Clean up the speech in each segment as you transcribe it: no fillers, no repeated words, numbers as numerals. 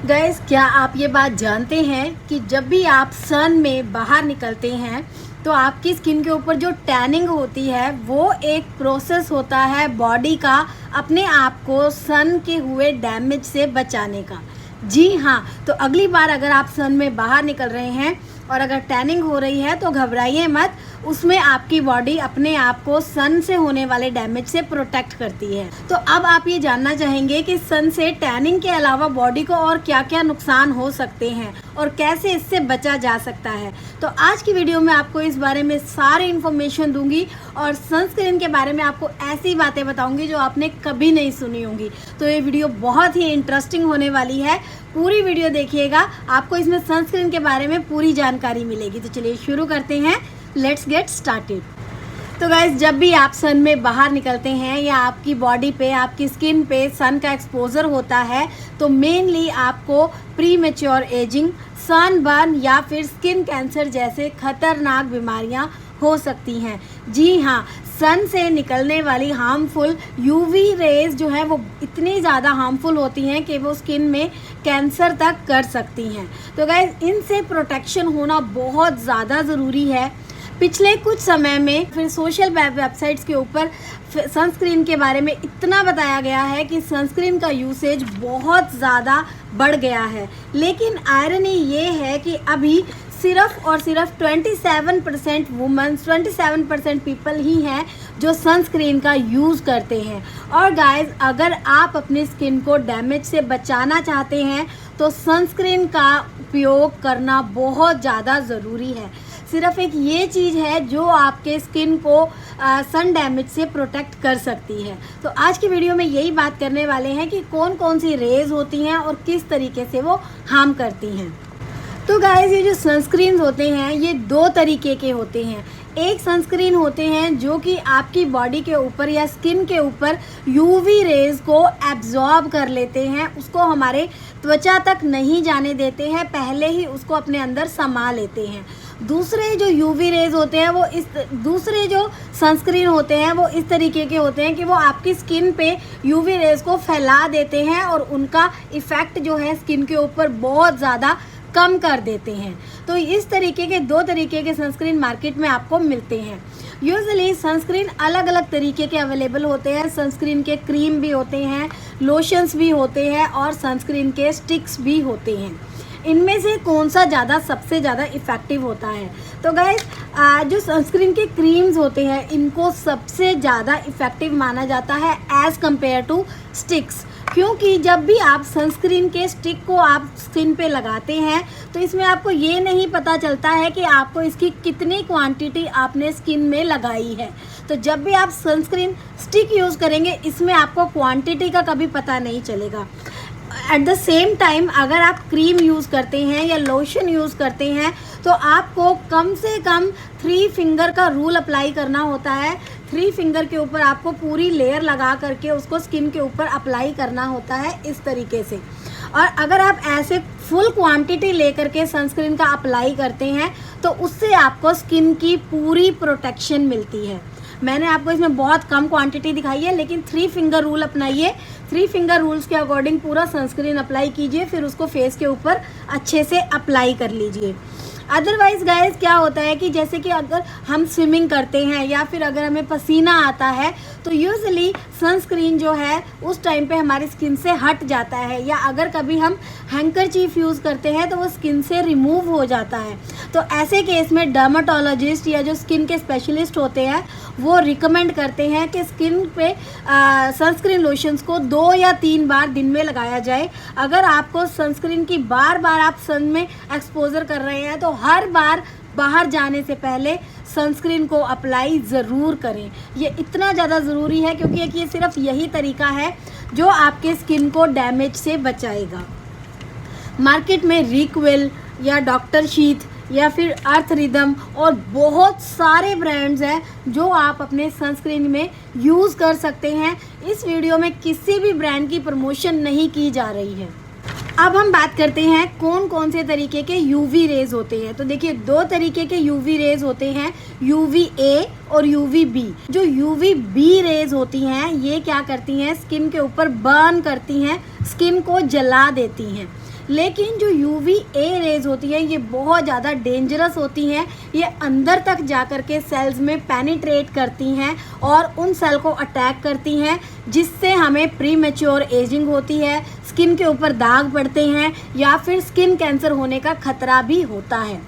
Guys, क्या आप ये बात जानते हैं कि जब भी आप सन में बाहर निकलते हैं तो आपकी स्किन के ऊपर जो टैनिंग होती है वो एक प्रोसेस होता है बॉडी का अपने आप को सन के हुए डैमेज से बचाने का। जी हाँ, तो अगली बार अगर आप सन में बाहर निकल रहे हैं और अगर टैनिंग हो रही है तो घबराइए मत। उसमें आपकी बॉडी अपने आप को सन से होने वाले डैमेज से प्रोटेक्ट करती है। तो अब आप ये जानना चाहेंगे कि सन से टैनिंग के अलावा बॉडी को और क्या क्या नुकसान हो सकते हैं और कैसे इससे बचा जा सकता है। तो आज की वीडियो में आपको इस बारे में सारी इन्फॉर्मेशन दूंगी और सनस्क्रीन के बारे में आपको ऐसी बातें बताऊंगी जो आपने कभी नहीं सुनी होंगी। तो ये वीडियो बहुत ही इंटरेस्टिंग होने वाली है, पूरी वीडियो देखिएगा, आपको इसमें सनस्क्रीन के बारे में पूरी जानकारी मिलेगी। तो चलिए शुरू करते हैं, लेट्स गेट स्टार्टेड। तो गाइज, जब भी आप सन में बाहर निकलते हैं या आपकी बॉडी पे, आपकी स्किन पे सन का एक्सपोजर होता है तो मेनली आपको प्री मैच्योर एजिंग, सनबर्न या फिर स्किन कैंसर जैसे खतरनाक बीमारियां हो सकती हैं। जी हाँ, सन से निकलने वाली हार्मफुल यूवी रेज जो है वो इतनी ज़्यादा हार्मफुल होती हैं कि वो स्किन में कैंसर तक कर सकती हैं। तो गाइस, इनसे प्रोटेक्शन होना बहुत ज़्यादा ज़रूरी है। पिछले कुछ समय में फिर सोशल वेबसाइट्स के ऊपर सनस्क्रीन के बारे में इतना बताया गया है कि सनस्क्रीन का यूसेज बहुत ज़्यादा बढ़ गया है, लेकिन आयरनी ये है कि अभी सिर्फ और सिर्फ 27% वुमेन्स, 27% पीपल ही हैं जो सनस्क्रीन का यूज़ करते हैं। और गाइस, अगर आप अपनी स्किन को डैमेज से बचाना चाहते हैं तो सनस्क्रीन का उपयोग करना बहुत ज़्यादा ज़रूरी है। सिर्फ एक ये चीज़ है जो आपके स्किन को सन डैमेज से प्रोटेक्ट कर सकती है। तो आज की वीडियो में यही बात करने वाले हैं कि कौन कौन सी रेज होती हैं और किस तरीके से वो हार्म करती हैं। तो गाइस, ये जो सनस्क्रीन होते हैं ये दो तरीके के होते हैं। एक सनस्क्रीन होते हैं जो कि आपकी बॉडी के ऊपर या स्किन के ऊपर यूवी रेज को एब्जॉर्ब कर लेते हैं, उसको हमारे त्वचा तक नहीं जाने देते हैं, पहले ही उसको अपने अंदर समा लेते हैं। दूसरे जो यूवी रेज होते हैं दूसरे जो सनस्क्रीन होते हैं वो इस तरीके के होते हैं कि वो आपकी स्किन पे यूवी रेज को फैला देते हैं और उनका इफ़ेक्ट जो है स्किन के ऊपर बहुत ज़्यादा कम कर देते हैं। तो इस तरीके के दो तरीके के सनस्क्रीन मार्केट में आपको मिलते हैं। यूजुअली सनस्क्रीन अलग अलग तरीके के अवेलेबल होते हैं। सनस्क्रीन के क्रीम भी होते हैं, लोशंस भी होते हैं और सनस्क्रीन के स्टिक्स भी होते हैं। इनमें से कौन सा सबसे ज़्यादा इफ़ेक्टिव होता है? तो गाइस, जो सनस्क्रीन के क्रीम्स होते हैं इनको सबसे ज़्यादा इफ़ेक्टिव माना जाता है एज़ कम्पेयर टू स्टिक्स, क्योंकि जब भी आप सनस्क्रीन के स्टिक को आप स्किन पे लगाते हैं तो इसमें आपको ये नहीं पता चलता है कि आपको इसकी कितनी क्वांटिटी आपने स्किन में लगाई है। तो जब भी आप सनस्क्रीन स्टिक यूज़ करेंगे इसमें आपको क्वांटिटी का कभी पता नहीं चलेगा। एट द सेम टाइम अगर आप क्रीम यूज़ करते हैं या लोशन यूज़ करते हैं तो आपको कम से कम 3 फिंगर का रूल अप्लाई करना होता है। 3 फिंगर के ऊपर आपको पूरी लेयर लगा करके उसको स्किन के ऊपर अप्लाई करना होता है इस तरीके से। और अगर आप ऐसे फुल क्वांटिटी लेकर के सनस्क्रीन का अप्लाई करते हैं तो उससे आपको स्किन की पूरी प्रोटेक्शन मिलती है। मैंने आपको इसमें बहुत कम क्वांटिटी दिखाई है, लेकिन 3 फिंगर रूल अपनाइए। 3 फिंगर रूल्स के अकॉर्डिंग पूरा सनस्क्रीन अप्लाई कीजिए, फिर उसको फेस के ऊपर अच्छे से अप्लाई कर लीजिए। अदरवाइज़ गाइस, क्या होता है कि जैसे कि अगर हम स्विमिंग करते हैं या फिर अगर हमें पसीना आता है तो यूजुअली सनस्क्रीन जो है उस टाइम पे हमारी स्किन से हट जाता है, या अगर कभी हम हैंकरचीफ यूज़ करते हैं तो वो स्किन से रिमूव हो जाता है। तो ऐसे केस में डर्माटोलॉजिस्ट या जो स्किन के स्पेशलिस्ट होते हैं वो रिकमेंड करते हैं कि स्किन पे सनस्क्रीन लोशंस को 2 या 3 बार दिन में लगाया जाए। अगर आपको सनस्क्रीन की बार बार आप सन में एक्सपोजर कर रहे हैं तो हर बार बाहर जाने से पहले सनस्क्रीन को अप्लाई ज़रूर करें। ये इतना ज़्यादा ज़रूरी है क्योंकि ये सिर्फ यही तरीका है जो आपके स्किन को डैमेज से बचाएगा। मार्केट में रिक्विल या डॉक्टर शीथ या फिर अर्थ रिदम और बहुत सारे ब्रांड्स हैं जो आप अपने सनस्क्रीन में यूज़ कर सकते हैं। इस वीडियो में किसी भी ब्रांड की प्रमोशन नहीं की जा रही है। अब हम बात करते हैं कौन कौन से तरीके के यूवी रेज होते हैं। तो देखिए, 2 तरीके के यूवी रेज होते हैं, यूवी ए और यूवी बी। जो यूवी बी रेज होती हैं ये क्या करती हैं, स्किन के ऊपर बर्न करती हैं, स्किन को जला देती हैं। लेकिन जो यूवी ए रेज होती है ये बहुत ज़्यादा डेंजरस होती हैं। ये अंदर तक जा कर के सेल्स में पेनिट्रेट करती हैं और उन सेल को अटैक करती हैं, जिससे हमें प्री मैच्योर एजिंग होती है, स्किन के ऊपर दाग पड़ते हैं या फिर स्किन कैंसर होने का खतरा भी होता है।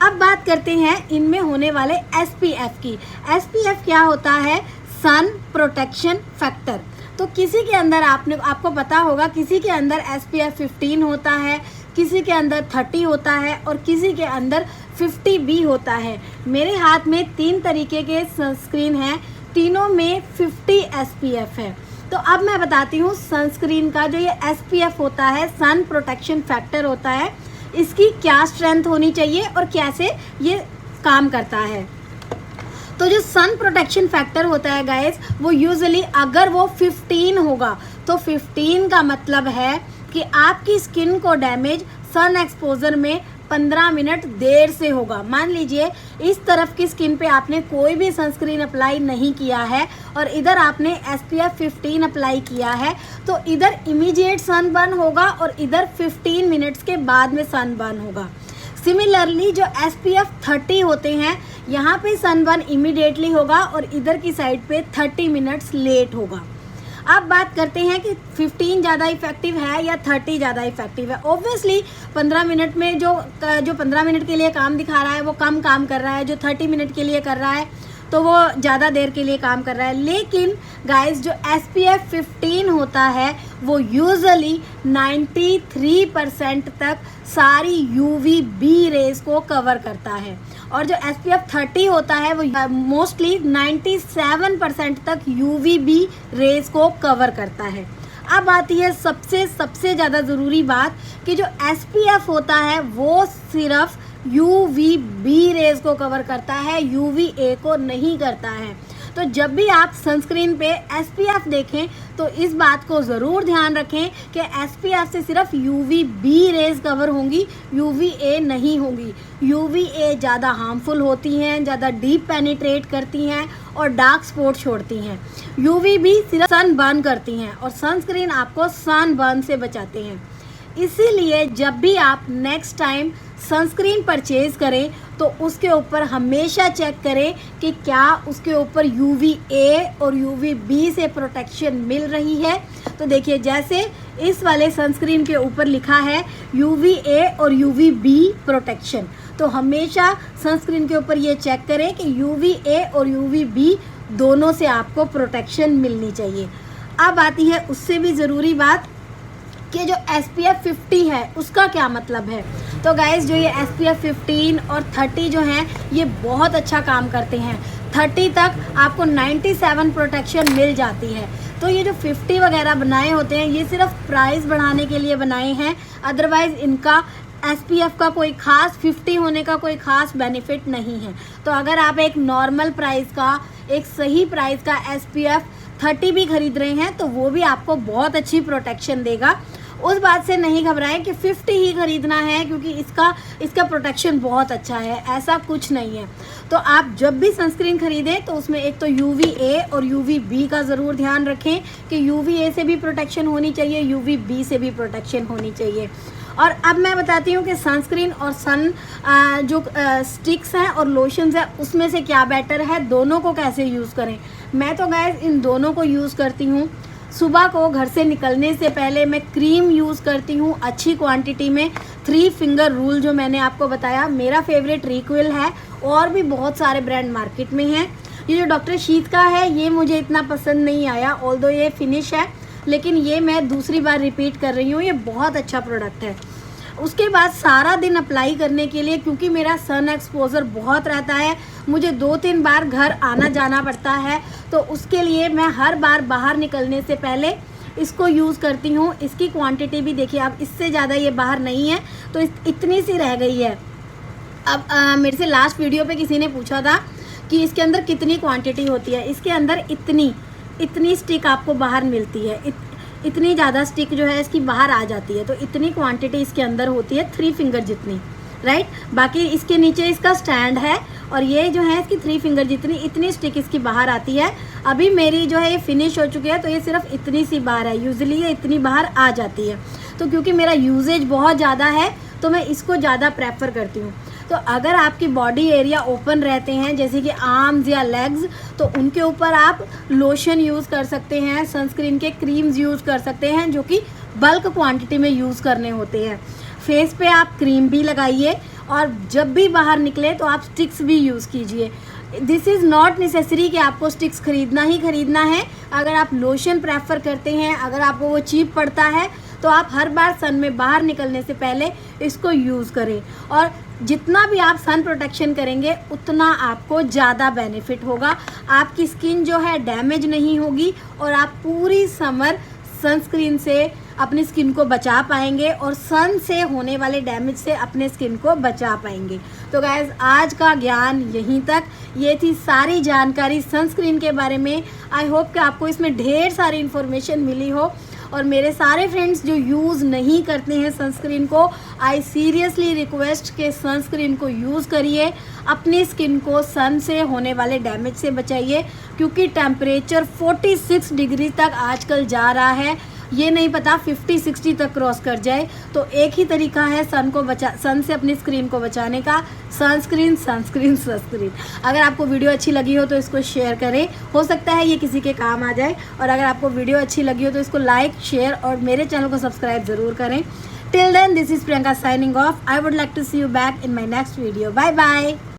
अब बात करते हैं इनमें होने वाले SPF की। SPF क्या होता है? Sun protection factor. तो किसी के अंदर आपको पता होगा, किसी के अंदर SPF 15 होता है, किसी के अंदर 30 होता है और किसी के अंदर 50 भी होता है। मेरे हाथ में 3 तरीके के सनस्क्रीन हैं, तीनों में 50 SPF है। तो अब मैं बताती हूँ सनस्क्रीन का जो ये SPF होता है, सन प्रोटेक्शन फैक्टर होता है, इसकी क्या स्ट्रेंथ होनी चाहिए और कैसे ये काम करता है। तो जो सन प्रोटेक्शन फैक्टर होता है गाइस, वो यूजुअली अगर वो 15 होगा तो 15 का मतलब है कि आपकी स्किन को डैमेज सन एक्सपोजर में 15 मिनट देर से होगा। मान लीजिए इस तरफ की स्किन पे आपने कोई भी सनस्क्रीन अप्लाई नहीं किया है और इधर आपने SPF 15 अप्लाई किया है, तो इधर इमीडिएट सन बर्न होगा और इधर 15 मिनट्स के बाद में सन बर्न होगा। सिमिलरली जो SPF 30 होते हैं, यहाँ पे सनबर्न इमीडिएटली होगा और इधर की साइड पे 30 मिनट्स लेट होगा। अब बात करते हैं कि 15 ज़्यादा इफेक्टिव है या 30 ज़्यादा इफेक्टिव है। ऑब्वियसली 15 मिनट में जो 15 मिनट के लिए काम दिखा रहा है वो कम काम कर रहा है, जो 30 मिनट के लिए कर रहा है तो वो ज़्यादा देर के लिए काम कर रहा है। लेकिन गाइस जो SPF 15 होता है वो यूजुअली 93% तक सारी UVB रेज को कवर करता है और जो SPF 30 होता है वो मोस्टली 97% तक UVB रेज को कवर करता है। अब आती है सबसे ज़्यादा ज़रूरी बात कि जो SPF होता है वो सिर्फ UVB रेज को कवर करता है, UVA को नहीं करता है। तो जब भी आप सनस्क्रीन पे SPF देखें तो इस बात को ज़रूर ध्यान रखें कि SPF से सिर्फ UVB रेज कवर होंगी, UVA नहीं होंगी। UVA ज़्यादा हार्मफुल होती हैं, ज़्यादा डीप पेनिट्रेट करती हैं और डार्क स्पॉट छोड़ती हैं। UVB सिर्फ सन बर्न करती हैं और सनस्क्रीन आपको सन बर्न से बचाते हैं। इसीलिए जब भी आप नेक्स्ट टाइम सनस्क्रीन परचेज़ करें तो उसके ऊपर हमेशा चेक करें कि क्या उसके ऊपर UVA और UVB से प्रोटेक्शन मिल रही है। तो देखिए जैसे इस वाले सनस्क्रीन के ऊपर लिखा है UVA और UVB प्रोटेक्शन, तो हमेशा सनस्क्रीन के ऊपर ये चेक करें कि UVA और UVB दोनों से आपको प्रोटेक्शन मिलनी चाहिए। अब आती है उससे भी ज़रूरी बात कि जो SPF 50 है उसका क्या मतलब है। तो गाइस जो ये SPF 15 और 30 जो हैं ये बहुत अच्छा काम करते हैं। 30 तक आपको 97 प्रोटेक्शन मिल जाती है। तो ये जो 50 वगैरह बनाए होते हैं ये सिर्फ प्राइस बढ़ाने के लिए बनाए हैं, अदरवाइज़ इनका SPF का कोई ख़ास 50 होने का कोई ख़ास बेनिफिट नहीं है। तो अगर आप एक नॉर्मल प्राइस का, एक सही प्राइस का SPF 30 भी खरीद रहे हैं तो वो भी आपको बहुत अच्छी प्रोटेक्शन देगा। उस बात से नहीं घबराएं कि 50 ही खरीदना है क्योंकि इसका प्रोटेक्शन बहुत अच्छा है, ऐसा कुछ नहीं है। तो आप जब भी सनस्क्रीन खरीदें तो उसमें एक तो UVA और UVB का ज़रूर ध्यान रखें कि UVA से भी प्रोटेक्शन होनी चाहिए, UVB से भी प्रोटेक्शन होनी चाहिए। और अब मैं बताती हूँ कि सनस्क्रीन और सन जो स्टिक्स हैं और लोशंस हैं उसमें से क्या बेटर है, दोनों को कैसे यूज़ करें। मैं तो गाइस इन दोनों को यूज़ करती हूँ। सुबह को घर से निकलने से पहले मैं क्रीम यूज़ करती हूँ अच्छी क्वांटिटी में। 3 फिंगर रूल जो मैंने आपको बताया मेरा फेवरेट रिक्विल है, और भी बहुत सारे ब्रांड मार्केट में हैं। ये जो डॉक्टर शीत का है ये मुझे इतना पसंद नहीं आया, ऑल्दो ये फिनिश है, लेकिन ये मैं दूसरी बार रिपीट कर रही हूँ, ये बहुत अच्छा प्रोडक्ट है। उसके बाद सारा दिन अप्लाई करने के लिए, क्योंकि मेरा सन एक्सपोजर बहुत रहता है, मुझे 2-3 बार घर आना जाना पड़ता है, तो उसके लिए मैं हर बार बाहर निकलने से पहले इसको यूज़ करती हूँ। इसकी क्वांटिटी भी देखिए, अब इससे ज़्यादा ये बाहर नहीं है, तो इतनी सी रह गई है। अब मेरे से लास्ट वीडियो पे किसी ने पूछा था कि इसके अंदर कितनी क्वांटिटी होती है। इसके अंदर इतनी स्टिक आपको बाहर मिलती है, इतनी ज़्यादा स्टिक जो है इसकी बाहर आ जाती है, तो इतनी क्वांटिटी इसके अंदर होती है 3 फिंगर जितनी, राइट। बाकी इसके नीचे इसका स्टैंड है और ये जो है इसकी 3 फिंगर जितनी, इतनी स्टिक इसकी बाहर आती है। अभी मेरी जो है ये फिनिश हो चुकी है तो ये सिर्फ इतनी सी बाहर है, यूजुअली ये इतनी बाहर आ जाती है। तो क्योंकि मेरा यूजेज बहुत ज़्यादा है तो मैं इसको ज़्यादा प्रेफर करती हूँ। तो अगर आपकी बॉडी एरिया ओपन रहते हैं जैसे कि आर्म्स या लेग्स, तो उनके ऊपर आप लोशन यूज़ कर सकते हैं, सनस्क्रीन के क्रीम्स यूज़ कर सकते हैं जो कि बल्क क्वांटिटी में यूज़ करने होते हैं। फेस पे आप क्रीम भी लगाइए और जब भी बाहर निकले तो आप स्टिक्स भी यूज़ कीजिए। दिस इज़ नॉट नेसेसरी कि आपको स्टिक्स खरीदना ही खरीदना है। अगर आप लोशन प्रेफर करते हैं, अगर आपको वो चीप पड़ता है, तो आप हर बार सन में बाहर निकलने से पहले इसको यूज़ करें। और जितना भी आप सन प्रोटेक्शन करेंगे उतना आपको ज़्यादा बेनिफिट होगा। आपकी स्किन जो है डैमेज नहीं होगी और आप पूरी समर सनस्क्रीन से अपनी स्किन को बचा पाएंगे और सन से होने वाले डैमेज से अपने स्किन को बचा पाएंगे। तो गाइज़, आज का ज्ञान यहीं तक। ये थी सारी जानकारी सनस्क्रीन के बारे में। आई होप कि आपको इसमें ढेर सारी इन्फॉर्मेशन मिली हो। और मेरे सारे फ्रेंड्स जो यूज़ नहीं करते हैं सनस्क्रीन को, आई सीरियसली रिक्वेस्ट के सनस्क्रीन को यूज़ करिए, अपनी स्किन को सन से होने वाले डैमेज से बचाइए, क्योंकि टेम्परेचर 46 डिग्री तक आजकल जा रहा है। ये नहीं पता 50-60 तक क्रॉस कर जाए। तो एक ही तरीका है सन से अपनी स्किन को बचाने का, सनस्क्रीन सनस्क्रीन सनस्क्रीन। अगर आपको वीडियो अच्छी लगी हो तो इसको शेयर करें, हो सकता है ये किसी के काम आ जाए। और अगर आपको वीडियो अच्छी लगी हो तो इसको लाइक, शेयर और मेरे चैनल को सब्सक्राइब ज़रूर करें। Till then, this is Priyanka signing off. I would like to see you back in my next video. Bye bye.